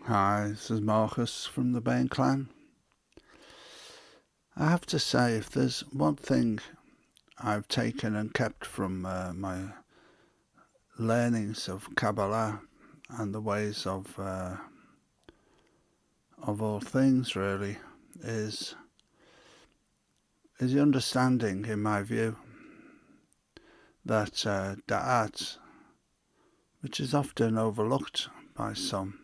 Hi, this is Marcus from the Bain clan. I have to say, if there's one thing I've taken and kept from my learnings of Kabbalah and the ways of all things, really, is the understanding, in my view, that Da'at, which is often overlooked by some,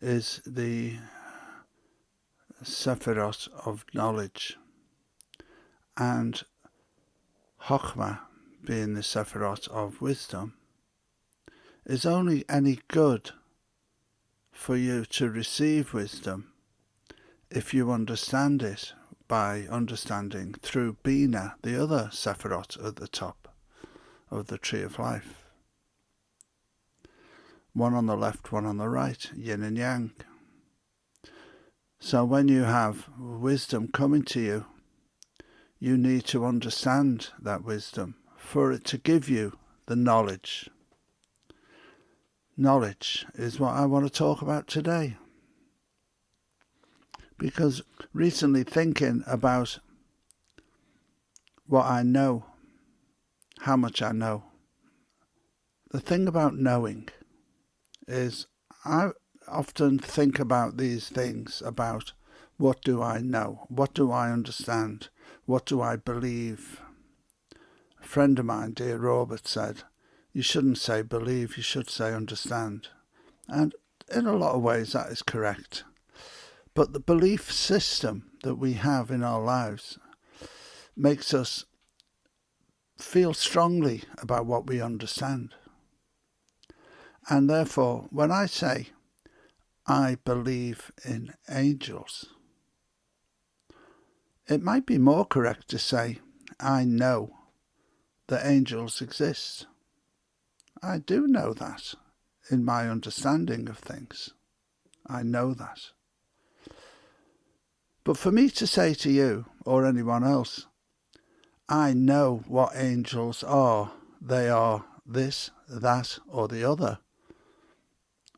is the Sephirot of knowledge, and Chokhmah, being the Sephirot of wisdom, is only any good for you to receive wisdom if you understand it by understanding through Bina, the other Sephirot at the top of the Tree of Life. One on the left, one on the right, yin and yang. So when you have wisdom coming to you, you need to understand that wisdom for it to give you the knowledge. Knowledge is what I want to talk about today. Because recently, thinking about what I know, how much I know, the thing about knowing is I often think about these things, about what do I know, what do I understand, what do I believe. A friend of mine, dear Robert, said, you shouldn't say believe, you should say understand. And in a lot of ways that is correct. But the belief system that we have in our lives makes us feel strongly about what we understand. And therefore, when I say I believe in angels, it might be more correct to say I know that angels exist. I do know that in my understanding of things. I know that. But for me to say to you or anyone else, I know what angels are, they are this, that, or the other.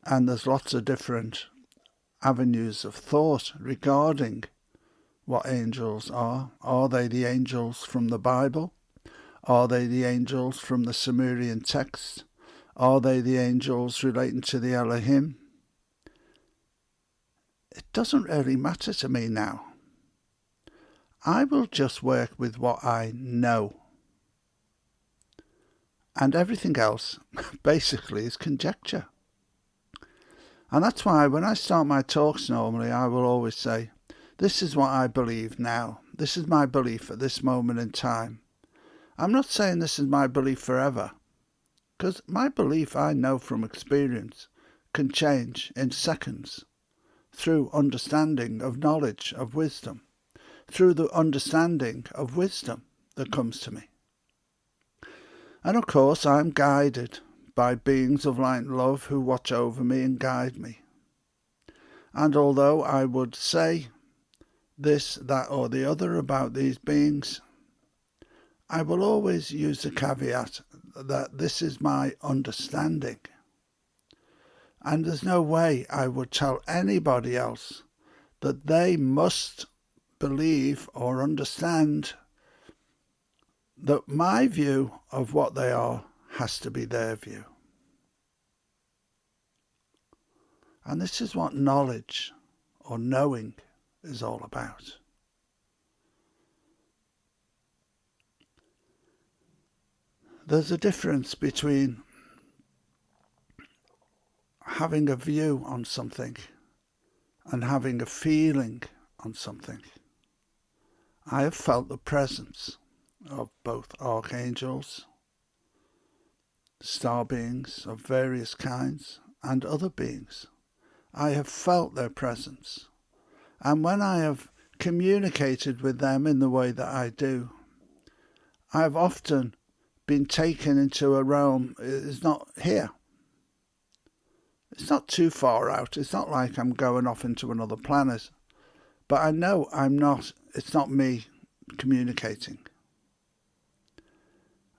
And there's lots of different avenues of thought regarding what angels are. Are they the angels from the Bible? Are they the angels from the Sumerian text? Are they the angels relating to the Elohim? It doesn't really matter to me now. I will just work with what I know. And everything else basically is conjecture. And that's why when I start my talks normally, I will always say, this is what I believe now. This is my belief at this moment in time. I'm not saying this is my belief forever, because my belief, I know from experience, can change in seconds through understanding of knowledge, of wisdom, through the understanding of wisdom that comes to me. And of course, I'm guided by beings of light and love who watch over me and guide me. And although I would say this, that, or the other about these beings, I will always use the caveat that this is my understanding. And there's no way I would tell anybody else that they must believe or understand that my view of what they are has to be their view. And this is what knowledge or knowing is all about. There's a difference between having a view on something and having a feeling on something. I have felt the presence of both archangels, star beings of various kinds, and other beings. I have felt their presence. And when I have communicated with them in the way that I do, I have often been taken into a realm that is not here. It's not too far out. It's not like I'm going off into another planet. But I know it's not me communicating.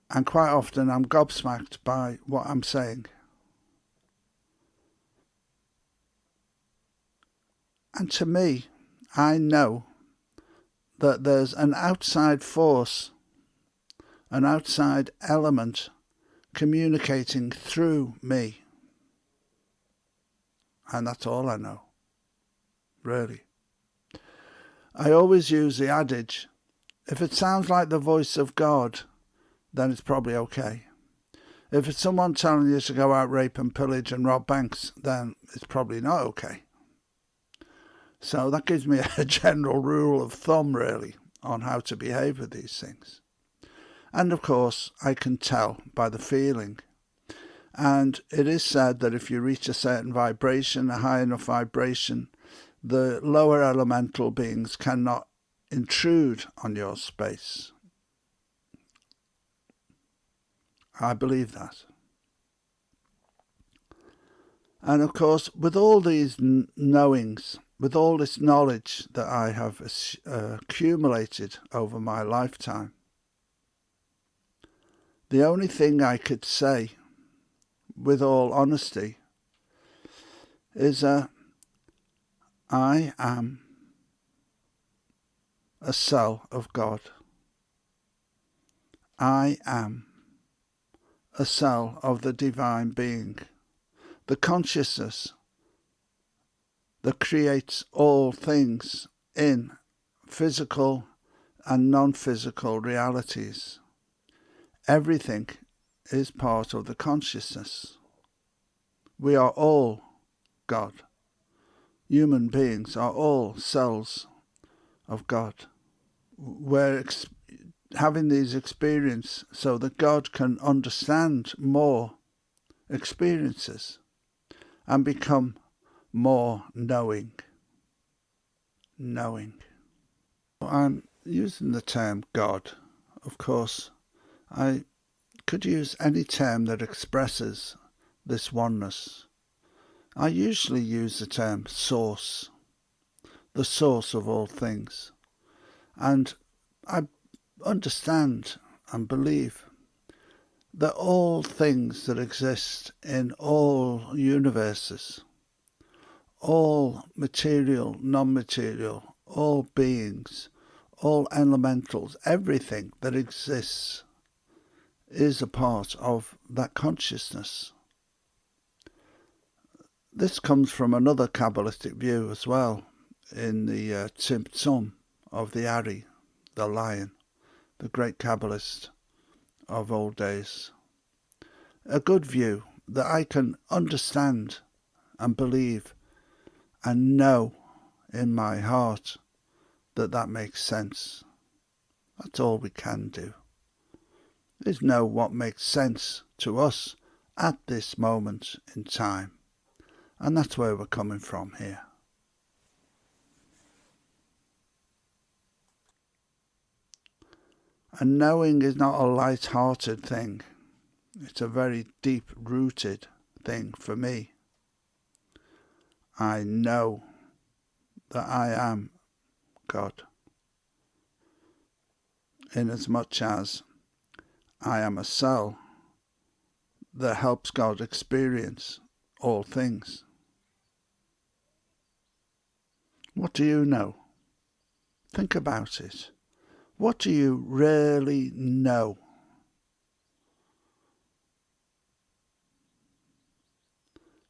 And quite often I'm gobsmacked by what I'm saying. And to me, I know that there's an outside force, an outside element communicating through me. And that's all I know, really. I always use the adage, if it sounds like the voice of God, then it's probably okay. If it's someone telling you to go out, rape and pillage and rob banks, then it's probably not okay. So that gives me a general rule of thumb, really, on how to behave with these things. And of course, I can tell by the feeling. And it is said that if you reach a certain vibration, a high enough vibration, the lower elemental beings cannot intrude on your space. I believe that. And of course, with all these knowings, with all this knowledge that I have accumulated over my lifetime, the only thing I could say, with all honesty, is I am a cell of God. I am a cell of the divine being, the consciousness that creates all things in physical and non-physical realities. Everything is part of the consciousness. We are all God. Human beings are all cells of God. We're having these experiences so that God can understand more experiences and become more knowing. I'm using the term God. Of course, I could use any term that expresses this oneness. I usually use the term source, the source of all things. And I understand and believe that all things that exist in all universes, all material, non-material, all beings, all elementals, everything that exists is a part of that consciousness. This comes from another Kabbalistic view as well, in the Tzimtzum of the Ari, the lion, the great Kabbalist of old days. A good view that I can understand and believe and know in my heart that makes sense. That's all we can do, is know what makes sense to us at this moment in time. And that's where we're coming from here. And knowing is not a light-hearted thing. It's a very deep-rooted thing for me. I know that I am God, inasmuch as I am a cell that helps God experience all things. What do you know? Think about it. What do you really know?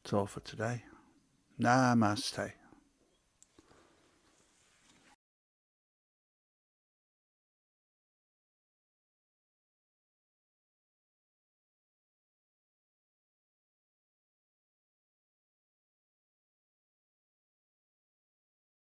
That's all for today. Namaste.